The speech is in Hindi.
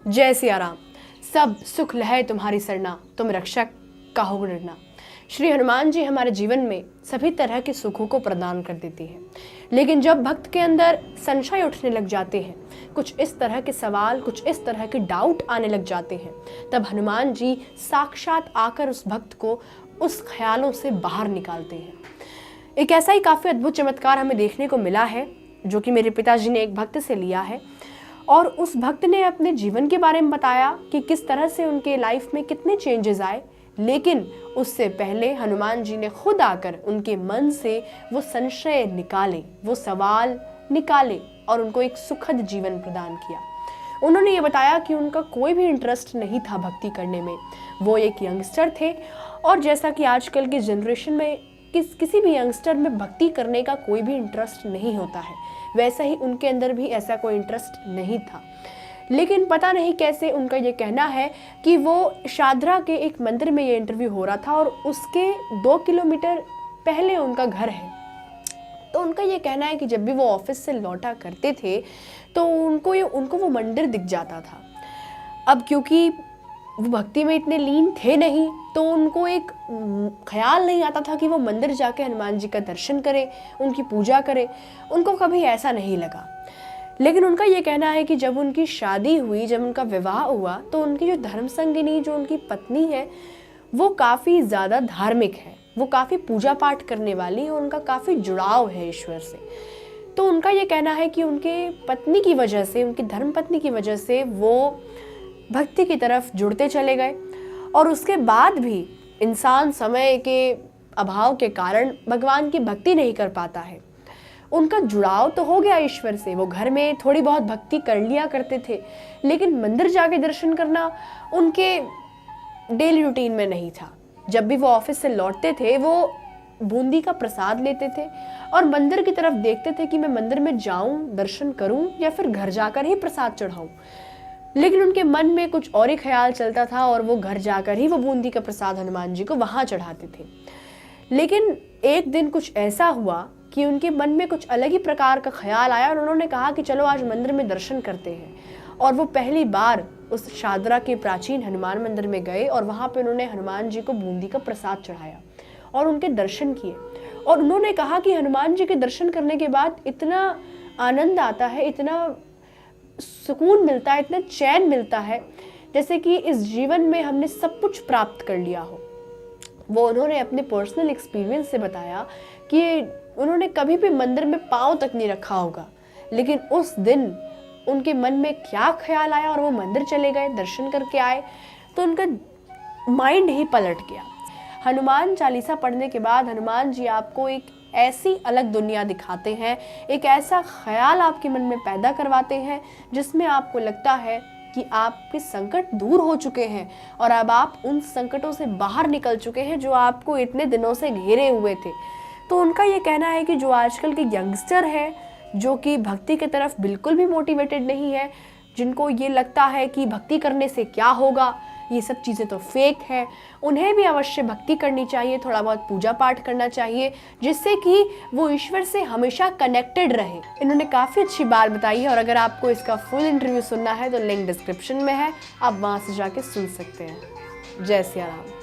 जय सिया राम। सब सुख लहै तुम्हारी सरना, तुम रक्षक कहो डरना। श्री हनुमान जी हमारे जीवन में सभी तरह के सुखों को प्रदान कर देते हैं, लेकिन जब भक्त के अंदर संशय उठने लग जाते हैं, कुछ इस तरह के सवाल, कुछ इस तरह के डाउट आने लग जाते हैं, तब हनुमान जी साक्षात आकर उस भक्त को उस ख्यालों से बाहर निकालते हैं। एक ऐसा ही काफ़ी अद्भुत चमत्कार हमें देखने को मिला है, जो कि मेरे पिताजी ने एक भक्त से लिया है, और उस भक्त ने अपने जीवन के बारे में बताया कि किस तरह से उनके लाइफ में कितने चेंजेस आए। लेकिन उससे पहले हनुमान जी ने खुद आकर उनके मन से वो संशय निकाले, वो सवाल निकाले और उनको एक सुखद जीवन प्रदान किया। उन्होंने ये बताया कि उनका कोई भी इंटरेस्ट नहीं था भक्ति करने में। वो एक यंगस्टर थे और जैसा कि आजकल की जनरेशन में किसी भी यंगस्टर में भक्ति करने का कोई भी इंटरेस्ट नहीं होता है, वैसा ही उनके अंदर भी ऐसा कोई इंटरेस्ट नहीं था। लेकिन पता नहीं कैसे उनका ये कहना है कि वो शादरा के एक मंदिर में ये इंटरव्यू हो रहा था और उसके 2 किलोमीटर पहले उनका घर है। तो उनका ये कहना है कि जब भी वो ऑफिस से लौटा करते थे तो उनको वो मंदिर दिख जाता था। अब क्योंकि वो भक्ति में इतने लीन थे नहीं, तो उनको एक ख्याल नहीं आता था कि वो मंदिर जाके हनुमान जी का दर्शन करें, उनकी पूजा करें। उनको कभी ऐसा नहीं लगा। लेकिन उनका ये कहना है कि जब उनकी शादी हुई, जब उनका विवाह हुआ, तो उनकी जो धर्म संगिनी, जो उनकी पत्नी है, वो काफ़ी ज़्यादा धार्मिक है, वो काफ़ी पूजा पाठ करने वाली है, उनका काफ़ी जुड़ाव है ईश्वर से। तो उनका ये कहना है कि उनके पत्नी की वजह से, उनकी धर्म पत्नी की वजह से वो भक्ति की तरफ जुड़ते चले गए, और उसके बाद भी इंसान समय के अभाव के कारण भगवान की भक्ति नहीं कर पाता है। उनका जुड़ाव तो हो गया ईश्वर से, वो घर में थोड़ी बहुत भक्ति कर लिया करते थे, लेकिन मंदिर जाके दर्शन करना उनके डेली रूटीन में नहीं था। जब भी वो ऑफिस से लौटते थे, वो बूंदी का प्रसाद लेते थे और मंदिर की तरफ देखते थे कि मैं मंदिर में जाऊं, दर्शन करूं या फिर घर जाकर ही प्रसाद चढ़ाऊं। लेकिन उनके मन में कुछ और ही ख्याल चलता था और वो घर जाकर ही वो बूंदी का प्रसाद हनुमान जी को वहां चढ़ाते थे। लेकिन एक दिन कुछ ऐसा हुआ कि उनके मन में कुछ अलग ही प्रकार का ख्याल आया और उन्होंने कहा कि चलो आज मंदिर में दर्शन करते हैं। और वो पहली बार उस शादरा के प्राचीन हनुमान मंदिर में गए और वहाँ पे उन्होंने हनुमान जी को बूंदी का प्रसाद चढ़ाया और उनके दर्शन किए। और उन्होंने कहा कि हनुमान जी के दर्शन करने के बाद इतना आनंद आता है, इतना सुकून मिलता है, इतना चैन मिलता है, जैसे कि इस जीवन में हमने सब कुछ प्राप्त कर लिया हो। वो उन्होंने अपने पर्सनल एक्सपीरियंस से बताया कि उन्होंने कभी भी मंदिर में पाँव तक नहीं रखा होगा, लेकिन उस दिन उनके मन में क्या ख्याल आया और वो मंदिर चले गए, दर्शन करके आए, तो उनका माइंड ही पलट गया। हनुमान चालीसा पढ़ने के बाद हनुमान जी आपको एक ऐसी अलग दुनिया दिखाते हैं, एक ऐसा ख्याल आपके मन में पैदा करवाते हैं जिसमें आपको लगता है कि आपके संकट दूर हो चुके हैं और अब आप उन संकटों से बाहर निकल चुके हैं जो आपको इतने दिनों से घेरे हुए थे। तो उनका ये कहना है कि जो आजकल के यंगस्टर है, जो कि भक्ति की तरफ बिल्कुल भी मोटिवेटेड नहीं है, जिनको ये लगता है कि भक्ति करने से क्या होगा, ये सब चीज़ें तो फेक है, उन्हें भी अवश्य भक्ति करनी चाहिए, थोड़ा बहुत पूजा पाठ करना चाहिए, जिससे कि वो ईश्वर से हमेशा कनेक्टेड रहे। इन्होंने काफ़ी अच्छी बात बताई है और अगर आपको इसका फुल इंटरव्यू सुनना है तो लिंक डिस्क्रिप्शन में है, आप वहाँ से जाके सुन सकते हैं। जय सिया राम।